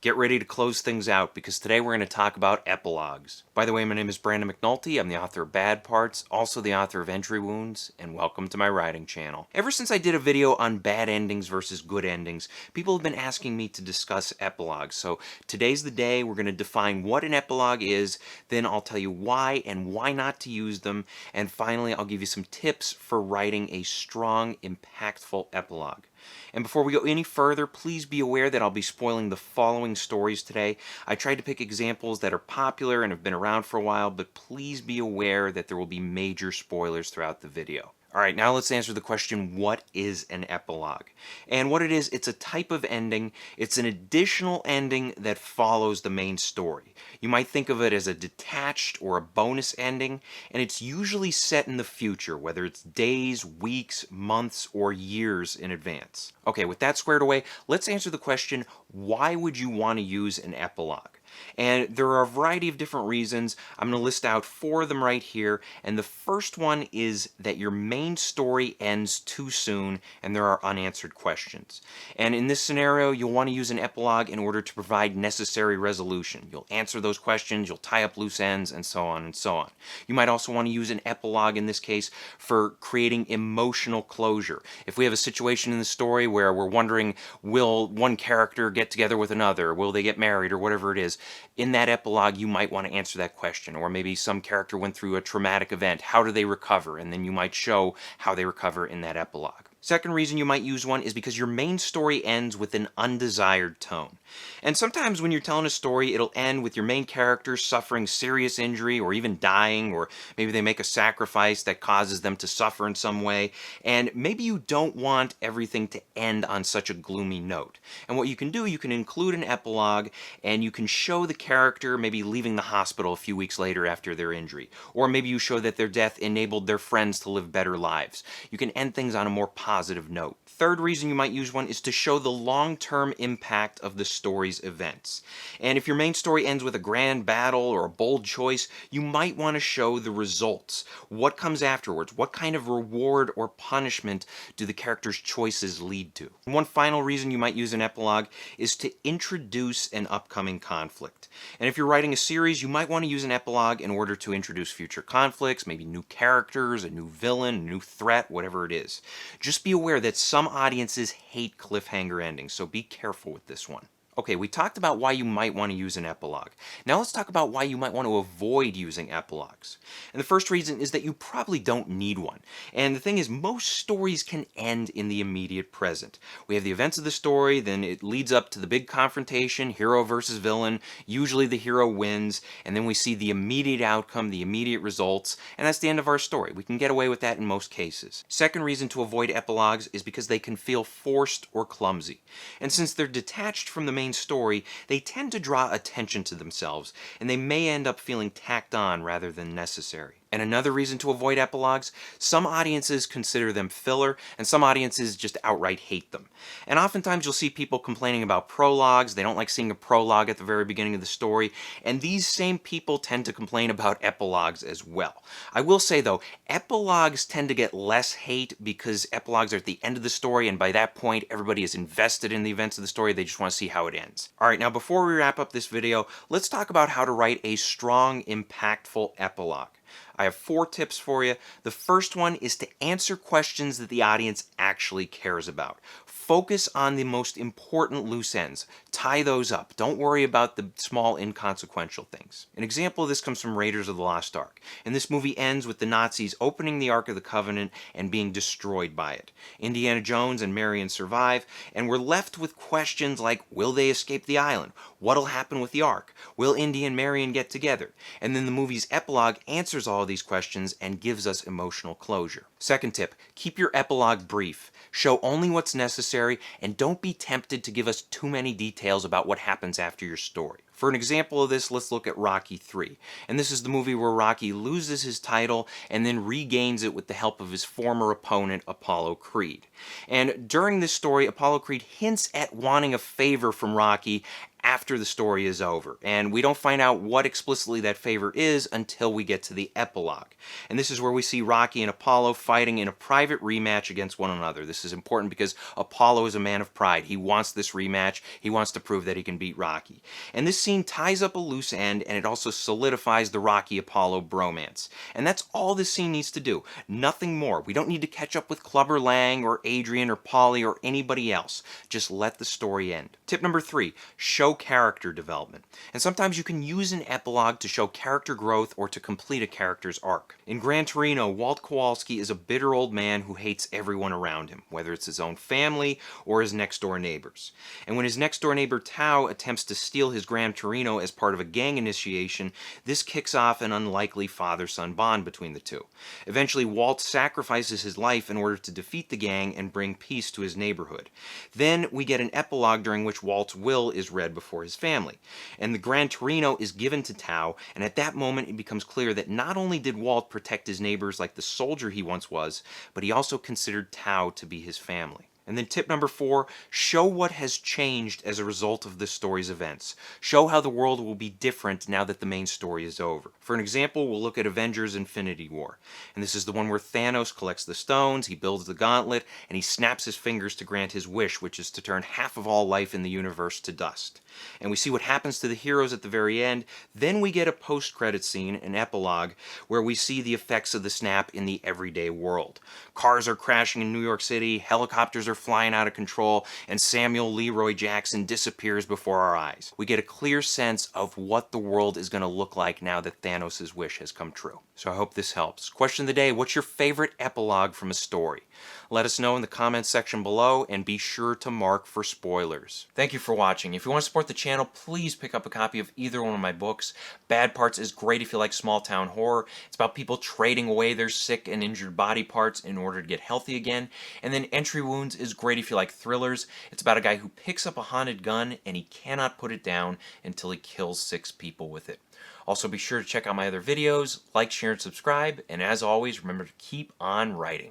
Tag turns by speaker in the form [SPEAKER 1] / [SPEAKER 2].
[SPEAKER 1] Get ready to close things out because today we're going to talk about epilogues. By the way, my name is Brandon McNulty. I'm the author of Bad Parts, also the author of Entry Wounds, and welcome to my writing channel. Ever since I did a video on bad endings versus good endings, people have been asking me to discuss epilogues. So today's the day. We're going to define what an epilogue is, then I'll tell you why and why not to use them, and finally I'll give you some tips for writing a strong, impactful epilogue. And before we go any further, please be aware that I'll be spoiling the following stories today. I tried to pick examples that are popular and have been around for a while, but please be aware that there will be major spoilers throughout the video. Alright, now let's answer the question, what is an epilogue? And what it is, it's a type of ending. It's an additional ending that follows the main story. You might think of it as a detached or a bonus ending, and it's usually set in the future, whether it's days, weeks, months, or years in advance. Okay, with that squared away, let's answer the question, why would you want to use an epilogue? And there are a variety of different reasons. I'm going to list out 4 of them right here. And the first one is that your main story ends too soon and there are unanswered questions. And in this scenario, you'll want to use an epilogue in order to provide necessary resolution. You'll answer those questions, you'll tie up loose ends, and so on and so on. You might also want to use an epilogue in this case for creating emotional closure. If we have a situation in the story where we're wondering, will one character get together with another? Will they get married or whatever it is? In that epilogue, you might want to answer that question. Or maybe some character went through a traumatic event. How do they recover? And then you might show how they recover in that epilogue. Second reason you might use one is because your main story ends with an undesired tone. And sometimes when you're telling a story, it'll end with your main character suffering serious injury or even dying, or maybe they make a sacrifice that causes them to suffer in some way. And maybe you don't want everything to end on such a gloomy note. And what you can do, you can include an epilogue and you can show the character maybe leaving the hospital a few weeks later after their injury. Or maybe you show that their death enabled their friends to live better lives. You can end things on a more positive note. Third reason you might use one is to show the long-term impact of the story's events. And if your main story ends with a grand battle or a bold choice, you might want to show the results. What comes afterwards? What kind of reward or punishment do the character's choices lead to? And one final reason you might use an epilogue is to introduce an upcoming conflict. And if you're writing a series, you might want to use an epilogue in order to introduce future conflicts, maybe new characters, a new villain, a new threat, whatever it is. Just be aware that some audiences hate cliffhanger endings, so be careful with this one. Okay, we talked about why you might want to use an epilogue. Now let's talk about why you might want to avoid using epilogues. And the first reason is that you probably don't need one. And the thing is, most stories can end in the immediate present. We have the events of the story, then it leads up to the big confrontation, hero versus villain. Usually the hero wins, and then we see the immediate outcome, the immediate results, and that's the end of our story. We can get away with that in most cases. Second reason to avoid epilogues is because they can feel forced or clumsy. And since they're detached from the main story, they tend to draw attention to themselves, and they may end up feeling tacked on rather than necessary. And another reason to avoid epilogues, some audiences consider them filler, and some audiences just outright hate them. And oftentimes you'll see people complaining about prologues. They don't like seeing a prologue at the very beginning of the story, and these same people tend to complain about epilogues as well. I will say though, epilogues tend to get less hate because epilogues are at the end of the story, and by that point everybody is invested in the events of the story. They just want to see how it ends. Alright, now before we wrap up this video, let's talk about how to write a strong, impactful epilogue. I have 4 tips for you. The first one is to answer questions that the audience actually cares about. Focus on the most important loose ends. Tie those up. Don't worry about the small inconsequential things. An example of this comes from Raiders of the Lost Ark. And this movie ends with the Nazis opening the Ark of the Covenant and being destroyed by it. Indiana Jones and Marion survive, and we're left with questions like, will they escape the island? What'll happen with the Ark? Will Indy and Marion get together? And then the movie's epilogue answers all these questions and gives us emotional closure. Second tip, keep your epilogue brief. Show only what's necessary, and don't be tempted to give us too many details about what happens after your story. For an example of this, let's look at Rocky III. And this is the movie where Rocky loses his title and then regains it with the help of his former opponent, Apollo Creed. And during this story, Apollo Creed hints at wanting a favor from Rocky after the story is over, and we don't find out what explicitly that favor is until we get to the epilogue. And this is where we see Rocky and Apollo fighting in a private rematch against one another. This is important because Apollo is a man of pride. He wants this rematch. He wants to prove that he can beat Rocky. And this scene ties up a loose end, and it also solidifies the Rocky-Apollo bromance. And that's all this scene needs to do. Nothing more. We don't need to catch up with Clubber Lang or Adrian or Polly or anybody else. Just let the story end. Tip number 3, show character development. And sometimes you can use an epilogue to show character growth or to complete a character's arc. In Gran Torino, Walt Kowalski is a bitter old man who hates everyone around him, whether it's his own family or his next-door neighbors. And when his next-door neighbor Tao attempts to steal his Gran Torino as part of a gang initiation, this kicks off an unlikely father-son bond between the two. Eventually, Walt sacrifices his life in order to defeat the gang and bring peace to his neighborhood. Then we get an epilogue during which Walt's will is read before his family. And the Gran Torino is given to Tao, and at that moment it becomes clear that not only did Walt protect his neighbors like the soldier he once was, but he also considered Tao to be his family. And then tip number 4, show what has changed as a result of this story's events. Show how the world will be different now that the main story is over. For an example, we'll look at Avengers Infinity War. And this is the one where Thanos collects the stones, he builds the gauntlet, and he snaps his fingers to grant his wish, which is to turn half of all life in the universe to dust. And we see what happens to the heroes at the very end. Then we get a post-credit scene, an epilogue, where we see the effects of the snap in the everyday world. Cars are crashing in New York City, helicopters are flying out of control, and Samuel Leroy Jackson disappears before our eyes. We get a clear sense of what the world is going to look like now that Thanos' wish has come true. So I hope this helps. Question of the day, what's your favorite epilogue from a story? Let us know in the comments section below, and be sure to mark for spoilers. Thank you for watching. If you want to support the channel, please pick up a copy of either one of my books. Bad Parts is great if you like small town horror. It's about people trading away their sick and injured body parts in order to get healthy again. And then Entry Wounds is great if you like thrillers. It's about a guy who picks up a haunted gun and he cannot put it down until he kills 6 people with it. Also, be sure to check out my other videos, like, share, and subscribe, and as always, remember to keep on writing.